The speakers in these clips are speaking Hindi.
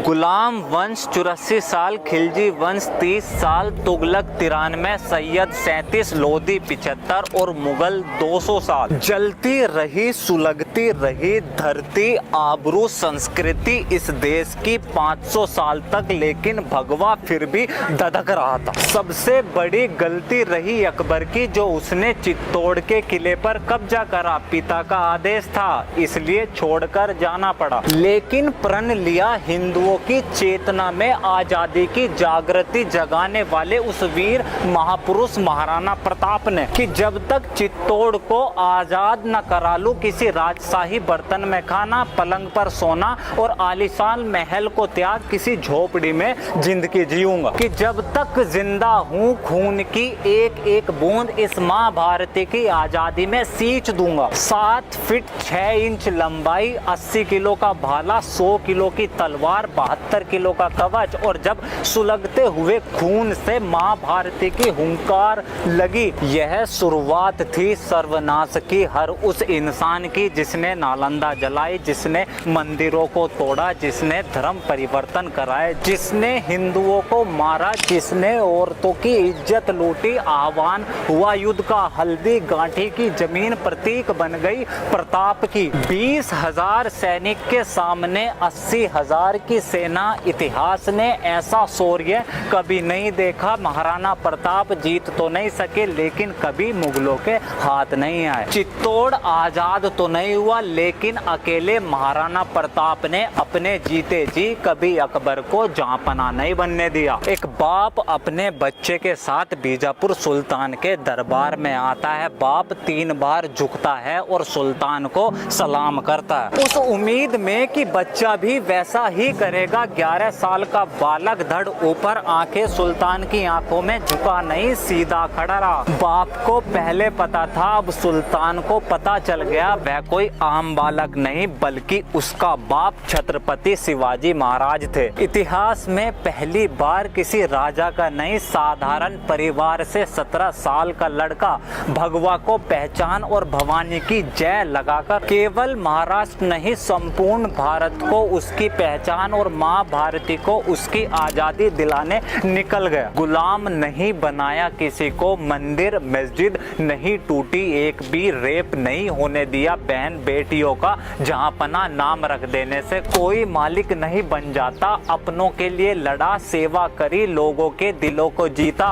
गुलाम वंश 84 साल, खिलजी वंश 30 साल, तुगलक 93, सैयद 37, लोधी 75 और मुगल 200 साल। जलती रही सुलगती रही धरती, आबरू संस्कृति इस देश की 500 साल तक, लेकिन भगवा फिर भी धधक रहा था। सबसे बड़ी गलती रही अकबर की, जो उसने चित्तौड़ के किले पर कब्जा करा। पिता का आदेश था इसलिए छोड़कर जाना पड़ा, लेकिन प्रण लिया हिंदुओं की चेतना में आजादी की जागृति जगाने वाले उस वीर महापुरुष महाराणा प्रताप ने कि जब तक चित्तौड़ को आजाद न करा लूं, किसी राजशाही बर्तन में खाना, पलंग पर सोना और आलीशान महल को त्याग किसी झोपड़ी में जिंदगी जीऊंगा। कि जब तक जिंदा हूँ खून की एक एक बूंद इस माँ भारती की आजादी में सींच दूंगा। 7 फीट 6 इंच लंबाई, 80 किलो का भाला, 100 किलो की तलवार, 72 किलो का कवच, और जब सुलगते हुए खून से माँ भारती की हुंकार लगी, यह शुरुआत थी सर्वनाश की हर उस इंसान की जिसने नालंदा जलाई, जिसने मंदिरों को तोड़ा, जिसने धर्म परिवर्तन कराए, जिसने हिंदुओं को मारा, जिसने औरतों की इज्जत लूटी। आह्वान हुआ युद्ध का, हल्दी गांठी की जमीन प्रतीक बन गई प्रताप की। 20,000 सैनिक के सामने 80,000 की सेना। इतिहास ने ऐसा शौर्य कभी नहीं देखा। महाराणा प्रताप जीत तो नहीं सके, लेकिन कभी मुगलों के हाथ नहीं आए। चित्तौड़ आजाद तो नहीं हुआ, लेकिन अकेले महाराणा प्रताप ने अपने जीते जी कभी अकबर को जहांपना नहीं बनने दिया। एक बाप अपने बच्चे के साथ बीजापुर सुल्तान के दरबार में आता है। बाप 3 बार झुकता है और सुल्तान को सलाम करता है, उस उम्मीद में कि बच्चा भी वैसा ही करेगा। 11 साल का बालक धड़ ऊपर, आंखें सुल्तान की आंखों में, झुका नहीं, सीधा खड़ा रहा। बाप को पहले पता था, अब सुल्तान को पता चल गया वह कोई आम बालक नहीं, बल्कि उसका बाप छत्रपति शिवाजी महाराज थे। इतिहास में पहली बार किसी राजा का नहीं, साधारण परिवार से 17 साल का लड़का भगवा को पहचान और भवानी की जय लगाकर केवल महाराष्ट्र नहीं संपूर्ण भारत को उसकी पहचान और माँ भारती को उसकी आजादी दिलाने निकल गया। गुलाम नहीं बनाया किसी को, मंदिर मस्जिद नहीं टूटी, एक भी रेप नहीं होने दिया बहन बेटियों का जहांपना नाम रख देने से। कोई मालिक नहीं बन जाता, अपनों के लिए लड़ा, सेवा करी, लोगों के दिलों को जीता,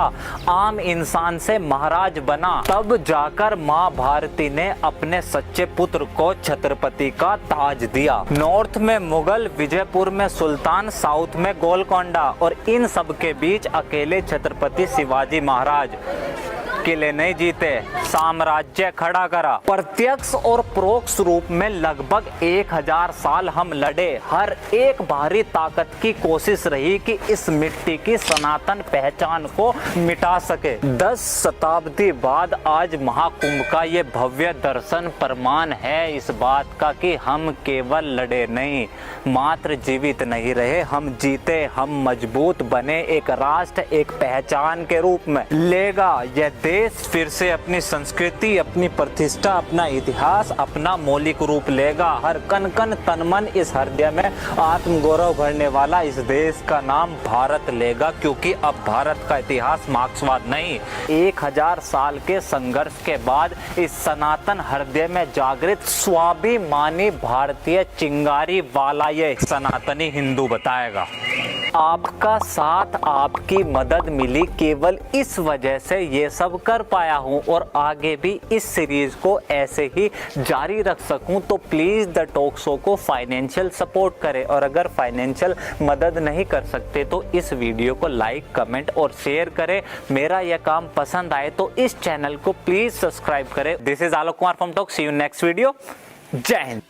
आम इंसान से महाराज बना। तब जाकर माँ भारती ने अपने सच्चे पुत्र को छत्रपति का ताज दिया। नॉर्थ में मुगल, विजयपुर में सुल्तान, साउथ में गोलकोंडा, और इन सब के बीच अकेले छत्रपति शिवाजी महाराज किले नहीं जीते, साम्राज्य खड़ा करा। प्रत्यक्ष और परोक्ष रूप में लगभग 1000 साल हम लड़े। हर एक भारी ताकत की कोशिश रही कि इस मिट्टी की सनातन पहचान को मिटा सके। 10 शताब्दी बाद आज महाकुंभ का ये भव्य दर्शन प्रमाण है इस बात का कि हम केवल लड़े नहीं, मात्र जीवित नहीं रहे, हम जीते, हम मजबूत बने। एक राष्ट्र एक पहचान के रूप में लेगा यह देश फिर से अपनी संस्कृति, अपनी प्रतिष्ठा, अपना इतिहास, अपना मौलिक रूप लेगा। हर कण कण तन मन इस हृदय में आत्मगौरव भरने वाला इस देश का नाम भारत लेगा, क्योंकि अब भारत का इतिहास मार्क्सवाद नहीं, 1000 साल के संघर्ष के बाद इस सनातन हृदय में जागृत स्वाभिमानी भारतीय चिंगारी वाला ये सनातनी हिंदू बताएगा। आपका साथ, आपकी मदद मिली, केवल इस वजह से ये सब कर पाया हूँ और आगे भी इस सीरीज को ऐसे ही जारी रख सकूँ। तो प्लीज़ द टॉक शो को फाइनेंशियल सपोर्ट करें, और अगर फाइनेंशियल मदद नहीं कर सकते तो इस वीडियो को लाइक, कमेंट और शेयर करें। मेरा यह काम पसंद आए तो इस चैनल को प्लीज़ सब्सक्राइब करें। This is Alok Kumar from talk. See you next video. जय हिंद।